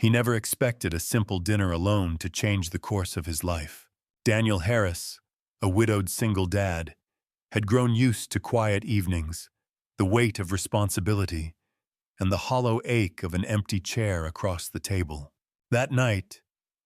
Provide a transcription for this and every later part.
He never expected a simple dinner alone to change the course of his life. Daniel Harris, a widowed single dad, had grown used to quiet evenings, the weight of responsibility, and the hollow ache of an empty chair across the table. That night,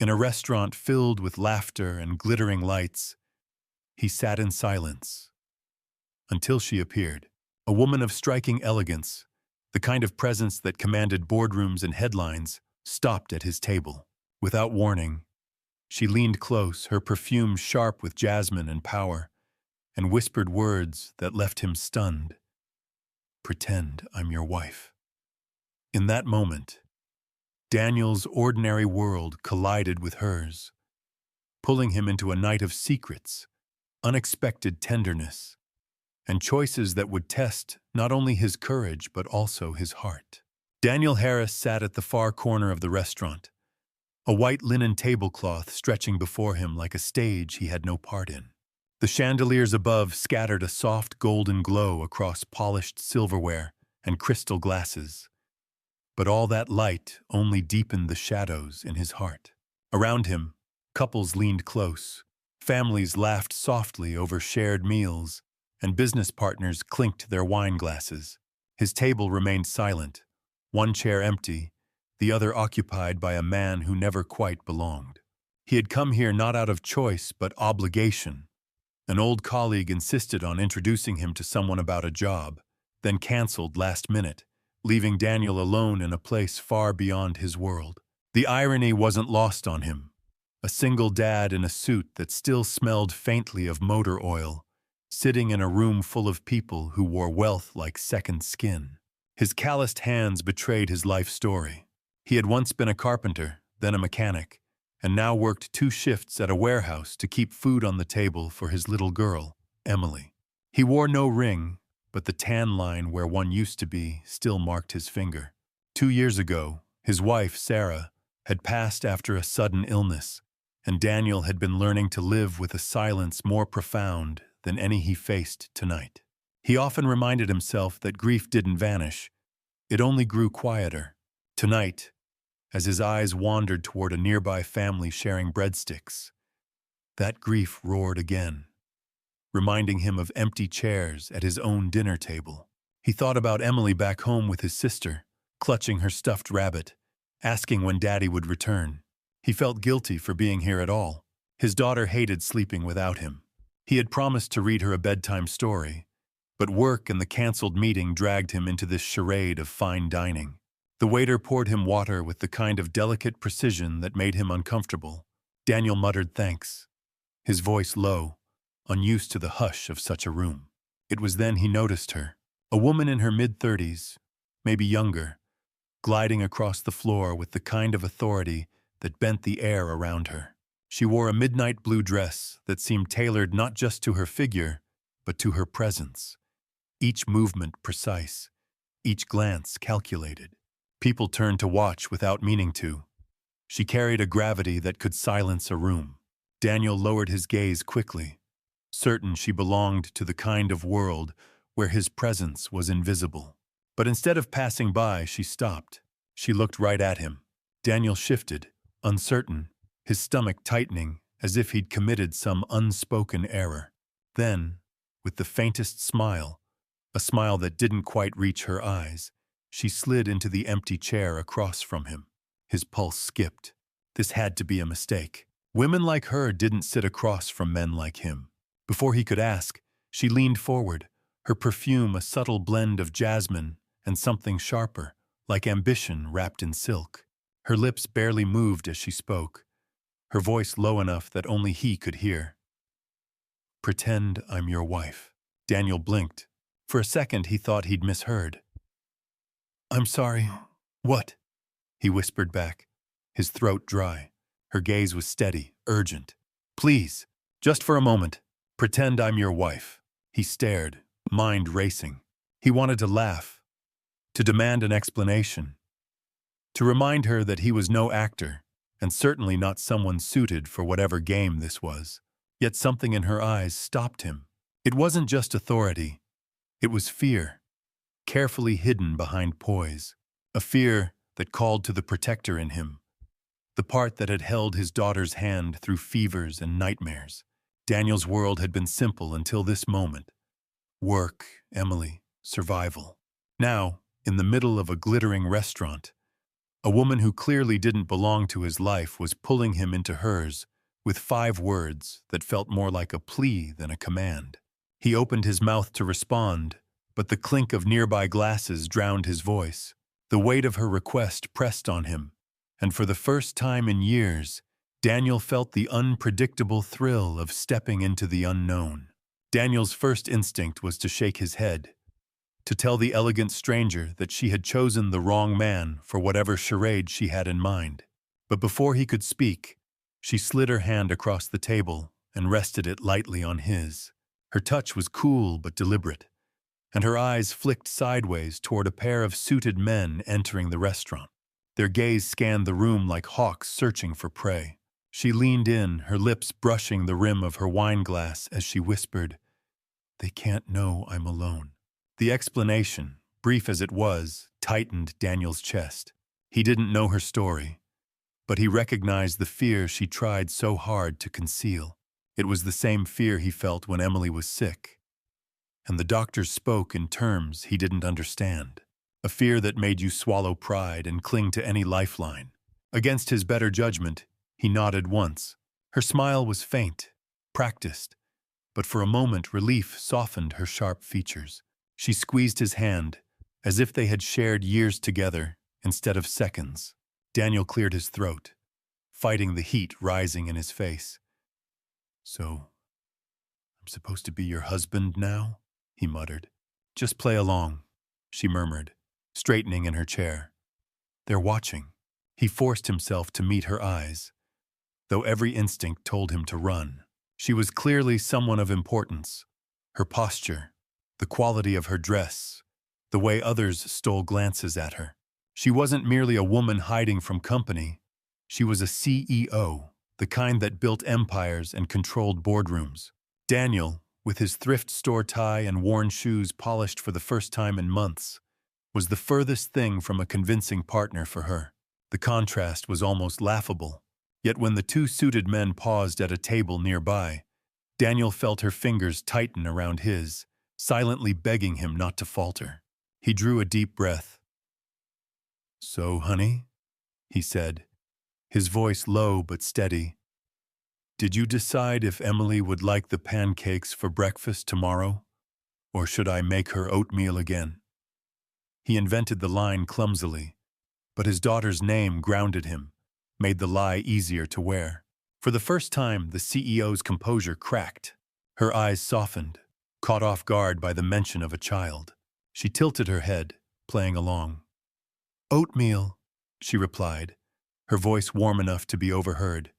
in a restaurant filled with laughter and glittering lights, he sat in silence until she appeared. A woman of striking elegance, the kind of presence that commanded boardrooms and headlines, stopped at his table. Without warning, she leaned close, her perfume sharp with jasmine and power, and whispered words that left him stunned. "Pretend I'm your wife." In that moment, Daniel's ordinary world collided with hers, pulling him into a night of secrets, unexpected tenderness, and choices that would test not only his courage but also his heart. Daniel Harris sat at the far corner of the restaurant, a white linen tablecloth stretching before him like a stage he had no part in. The chandeliers above scattered a soft golden glow across polished silverware and crystal glasses, but all that light only deepened the shadows in his heart. Around him, couples leaned close, families laughed softly over shared meals, and business partners clinked their wine glasses. His table remained silent, one chair empty, the other occupied by a man who never quite belonged. He had come here not out of choice but obligation. An old colleague insisted on introducing him to someone about a job, then canceled last minute, leaving Daniel alone in a place far beyond his world. The irony wasn't lost on him. A single dad in a suit that still smelled faintly of motor oil, sitting in a room full of people who wore wealth like second skin. His calloused hands betrayed his life story. He had once been a carpenter, then a mechanic, and now worked 2 shifts at a warehouse to keep food on the table for his little girl, Emily. He wore no ring, but the tan line where one used to be still marked his finger. 2 years ago, his wife, Sarah, had passed after a sudden illness, and Daniel had been learning to live with a silence more profound than any he faced tonight. He often reminded himself that grief didn't vanish, it only grew quieter. Tonight, as his eyes wandered toward a nearby family sharing breadsticks, that grief roared again, reminding him of empty chairs at his own dinner table. He thought about Emily back home with his sister, clutching her stuffed rabbit, asking when Daddy would return. He felt guilty for being here at all. His daughter hated sleeping without him. He had promised to read her a bedtime story, but work and the canceled meeting dragged him into this charade of fine dining. The waiter poured him water with the kind of delicate precision that made him uncomfortable. Daniel muttered thanks, his voice low, unused to the hush of such a room. It was then he noticed her, a woman in her mid-30s, maybe younger, gliding across the floor with the kind of authority that bent the air around her. She wore a midnight blue dress that seemed tailored not just to her figure, but to her presence. Each movement precise, each glance calculated. People turned to watch without meaning to. She carried a gravity that could silence a room. Daniel lowered his gaze quickly, certain she belonged to the kind of world where his presence was invisible. But instead of passing by, she stopped. She looked right at him. Daniel shifted, uncertain, his stomach tightening as if he'd committed some unspoken error. Then, with the faintest smile, a smile that didn't quite reach her eyes, she slid into the empty chair across from him. His pulse skipped. This had to be a mistake. Women like her didn't sit across from men like him. Before he could ask, she leaned forward, her perfume a subtle blend of jasmine and something sharper, like ambition wrapped in silk. Her lips barely moved as she spoke, her voice low enough that only he could hear. "Pretend I'm your wife." Daniel blinked. For a second he thought he'd misheard. "I'm sorry, what?" he whispered back, his throat dry. Her gaze was steady, urgent. "Please, just for a moment, pretend I'm your wife." He stared, mind racing. He wanted to laugh, to demand an explanation, to remind her that he was no actor, and certainly not someone suited for whatever game this was. Yet something in her eyes stopped him. It wasn't just authority, it was fear, carefully hidden behind poise. A fear that called to the protector in him, the part that had held his daughter's hand through fevers and nightmares. Daniel's world had been simple until this moment. Work, Emily, survival. Now, in the middle of a glittering restaurant, a woman who clearly didn't belong to his life was pulling him into hers with 5 words that felt more like a plea than a command. He opened his mouth to respond, but the clink of nearby glasses drowned his voice. The weight of her request pressed on him, and for the first time in years, Daniel felt the unpredictable thrill of stepping into the unknown. Daniel's first instinct was to shake his head, to tell the elegant stranger that she had chosen the wrong man for whatever charade she had in mind. But before he could speak, she slid her hand across the table and rested it lightly on his. Her touch was cool but deliberate, and her eyes flicked sideways toward a pair of suited men entering the restaurant. Their gaze scanned the room like hawks searching for prey. She leaned in, her lips brushing the rim of her wine glass as she whispered, "They can't know I'm alone." The explanation, brief as it was, tightened Daniel's chest. He didn't know her story, but he recognized the fear she tried so hard to conceal. It was the same fear he felt when Emily was sick, and the doctors spoke in terms he didn't understand. A fear that made you swallow pride and cling to any lifeline. Against his better judgment, he nodded once. Her smile was faint, practiced, but for a moment relief softened her sharp features. She squeezed his hand, as if they had shared years together instead of seconds. Daniel cleared his throat, fighting the heat rising in his face. "So, I'm supposed to be your husband now?" he muttered. "Just play along," she murmured, straightening in her chair. "They're watching." He forced himself to meet her eyes, though every instinct told him to run. She was clearly someone of importance. Her posture, the quality of her dress, the way others stole glances at her. She wasn't merely a woman hiding from company. She was a CEO, the kind that built empires and controlled boardrooms. Daniel, with his thrift store tie and worn shoes polished for the first time in months, was the furthest thing from a convincing partner for her. The contrast was almost laughable. Yet when the 2 suited men paused at a table nearby, Daniel felt her fingers tighten around his, silently begging him not to falter. He drew a deep breath. "So, honey," he said, his voice low but steady, "did you decide if Emily would like the pancakes for breakfast tomorrow, or should I make her oatmeal again?" He invented the line clumsily, but his daughter's name grounded him, made the lie easier to wear. For the first time, the CEO's composure cracked. Her eyes softened, caught off guard by the mention of a child. She tilted her head, playing along. "Oatmeal," she replied, her voice warm enough to be overheard.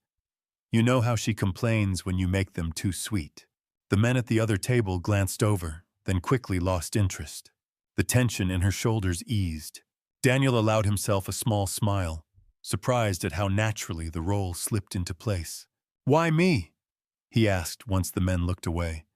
"You know how she complains when you make them too sweet." The men at the other table glanced over, then quickly lost interest. The tension in her shoulders eased. Daniel allowed himself a small smile, surprised at how naturally the role slipped into place. "Why me?" he asked once the men looked away.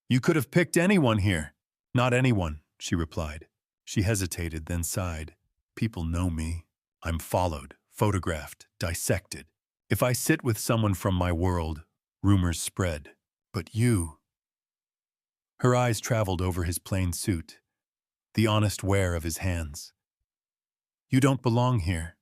"You could have picked anyone here." "Not anyone," she replied. She hesitated, then sighed. "People know me. I'm followed, photographed, dissected. If I sit with someone from my world, rumors spread. But you—" Her eyes traveled over his plain suit, the honest wear of his hands. "You don't belong here,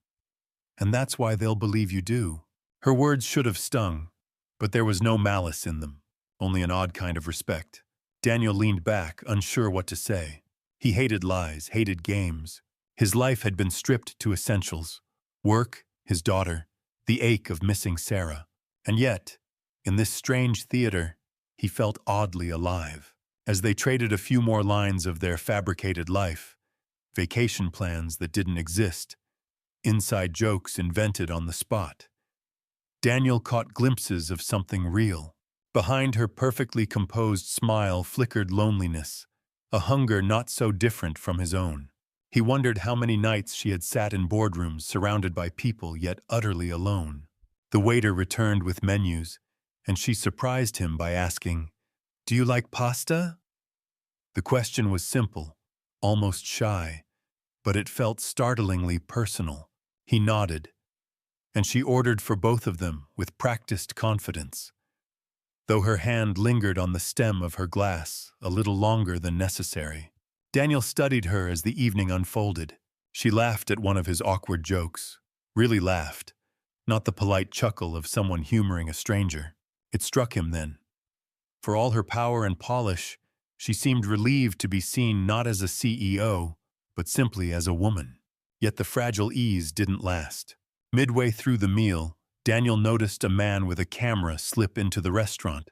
and that's why they'll believe you do." Her words should have stung, but there was no malice in them, only an odd kind of respect. Daniel leaned back, unsure what to say. He hated lies, hated games. His life had been stripped to essentials: work, his daughter, the ache of missing Sarah. And yet, in this strange theater, he felt oddly alive. As they traded a few more lines of their fabricated life, vacation plans that didn't exist, inside jokes invented on the spot, Daniel caught glimpses of something real. Behind her perfectly composed smile flickered loneliness, a hunger not so different from his own. He wondered how many nights she had sat in boardrooms surrounded by people yet utterly alone. The waiter returned with menus, and she surprised him by asking, "Do you like pasta?" The question was simple, almost shy, but it felt startlingly personal. He nodded, and she ordered for both of them with practiced confidence, though her hand lingered on the stem of her glass a little longer than necessary. Daniel studied her as the evening unfolded. She laughed at one of his awkward jokes. Really laughed, not the polite chuckle of someone humoring a stranger. It struck him then. For all her power and polish, she seemed relieved to be seen not as a CEO, but simply as a woman. Yet the fragile ease didn't last. Midway through the meal, Daniel noticed a man with a camera slip into the restaurant,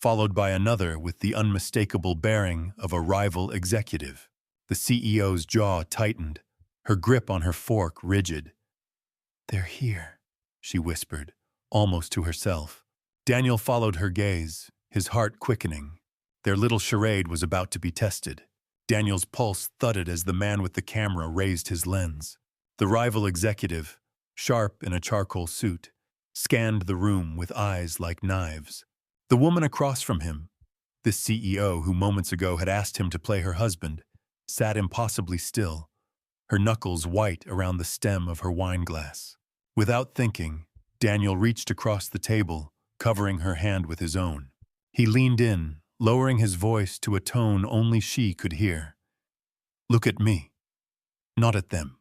followed by another with the unmistakable bearing of a rival executive. The CEO's jaw tightened, her grip on her fork rigid. "They're here," she whispered, almost to herself. Daniel followed her gaze, his heart quickening. Their little charade was about to be tested. Daniel's pulse thudded as the man with the camera raised his lens. The rival executive, sharp in a charcoal suit, scanned the room with eyes like knives. The woman across from him, this CEO who moments ago had asked him to play her husband, sat impossibly still, her knuckles white around the stem of her wineglass. Without thinking, Daniel reached across the table, covering her hand with his own. He leaned in, lowering his voice to a tone only she could hear. "Look at me, not at them."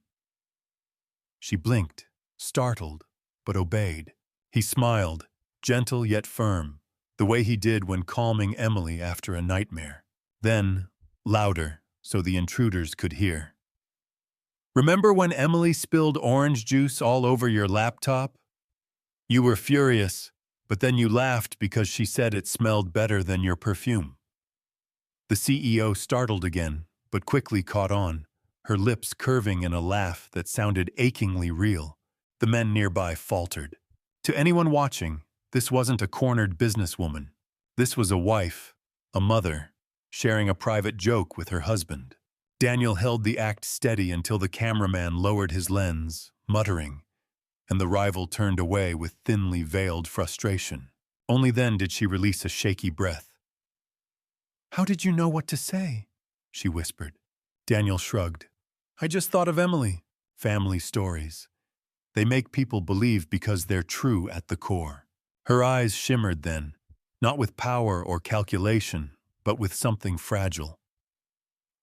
She blinked, startled, but obeyed. He smiled, gentle yet firm, the way he did when calming Emily after a nightmare. Then, louder, so the intruders could hear. "Remember when Emily spilled orange juice all over your laptop? You were furious, but then you laughed because she said it smelled better than your perfume." The CEO startled again, but quickly caught on, her lips curving in a laugh that sounded achingly real. The men nearby faltered. To anyone watching, this wasn't a cornered businesswoman. This was a wife, a mother, sharing a private joke with her husband. Daniel held the act steady until the cameraman lowered his lens, muttering, and the rival turned away with thinly veiled frustration. Only then did she release a shaky breath. "How did you know what to say?" she whispered. Daniel shrugged. "I just thought of Emily. Family stories. They make people believe because they're true at the core." Her eyes shimmered then, not with power or calculation, but with something fragile.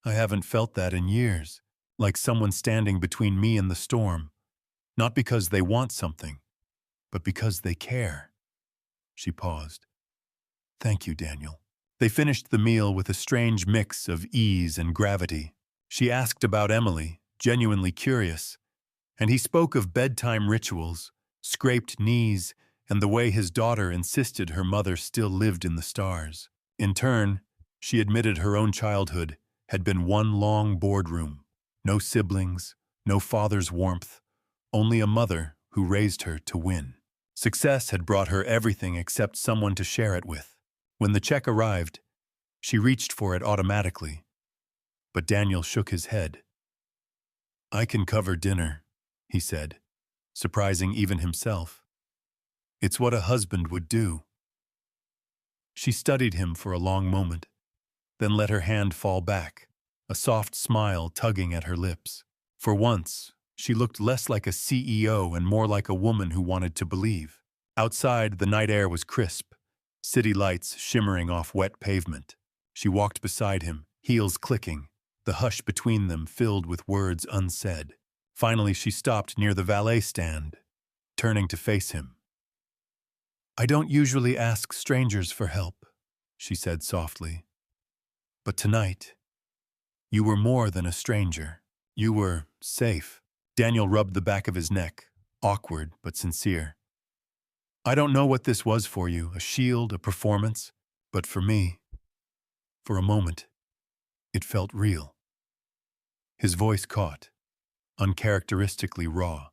"I haven't felt that in years, like someone standing between me and the storm, not because they want something, but because they care." She paused. "Thank you, Daniel." They finished the meal with a strange mix of ease and gravity. She asked about Emily, genuinely curious, and he spoke of bedtime rituals, scraped knees, and the way his daughter insisted her mother still lived in the stars. In turn, she admitted her own childhood had been one long boardroom. No siblings, no father's warmth, only a mother who raised her to win. Success had brought her everything except someone to share it with. When the check arrived, she reached for it automatically, but Daniel shook his head. "I can cover dinner," he said, surprising even himself. "It's what a husband would do." She studied him for a long moment, then let her hand fall back, a soft smile tugging at her lips. For once, she looked less like a CEO and more like a woman who wanted to believe. Outside, the night air was crisp, city lights shimmering off wet pavement. She walked beside him, heels clicking, the hush between them filled with words unsaid. Finally, she stopped near the valet stand, turning to face him. "I don't usually ask strangers for help," she said softly. "But tonight, you were more than a stranger. You were safe." Daniel rubbed the back of his neck, awkward but sincere. "I don't know what this was for you, a shield, a performance, but for me, for a moment, it felt real." His voice caught, uncharacteristically raw.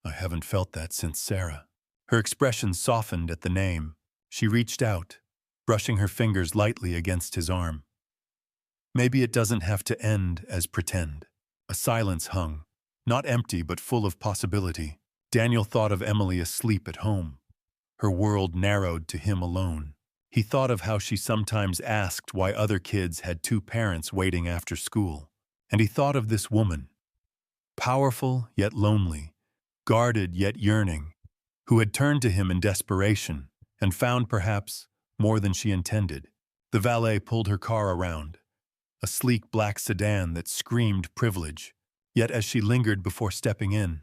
"I haven't felt that since Sarah." Her expression softened at the name. She reached out, brushing her fingers lightly against his arm. "Maybe it doesn't have to end as pretend." A silence hung, not empty but full of possibility. Daniel thought of Emily asleep at home, her world narrowed to him alone. He thought of how she sometimes asked why other kids had two parents waiting after school, And he thought of this woman, powerful yet lonely, guarded yet yearning, who had turned to him in desperation and found perhaps more than she intended. The valet pulled her car around, a sleek black sedan that screamed privilege, yet as she lingered before stepping in,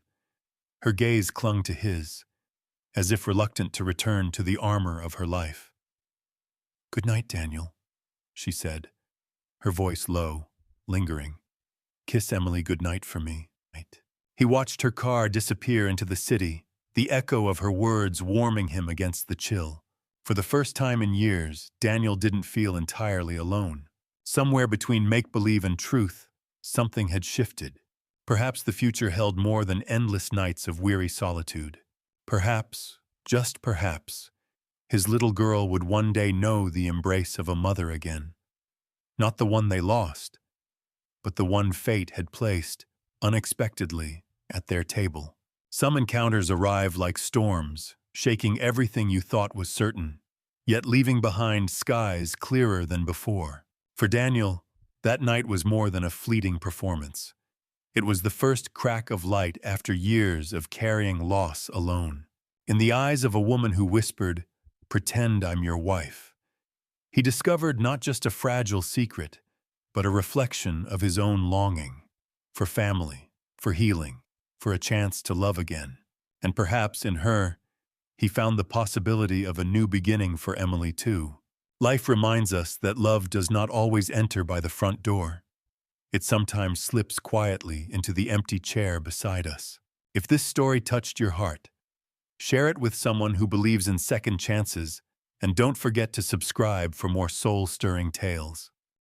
her gaze clung to his, as if reluctant to return to the armor of her life. "Good night, Daniel," she said, her voice low, lingering. "Kiss Emily good night for me." He watched her car disappear into the city, the echo of her words warming him against the chill. For the first time in years, Daniel didn't feel entirely alone. Somewhere between make-believe and truth, something had shifted. Perhaps the future held more than endless nights of weary solitude. Perhaps, just perhaps, his little girl would one day know the embrace of a mother again. Not the one they lost, but the one fate had placed, unexpectedly, at their table. Some encounters arrive like storms, shaking everything you thought was certain, yet leaving behind skies clearer than before. For Daniel, that night was more than a fleeting performance. It was the first crack of light after years of carrying loss alone. In the eyes of a woman who whispered, "Pretend I'm your wife," he discovered not just a fragile secret, but a reflection of his own longing for family, for healing, for a chance to love again. And perhaps in her, he found the possibility of a new beginning for Emily too. Life reminds us that love does not always enter by the front door. It sometimes slips quietly into the empty chair beside us. If this story touched your heart, share it with someone who believes in second chances, and don't forget to subscribe for more soul-stirring tales.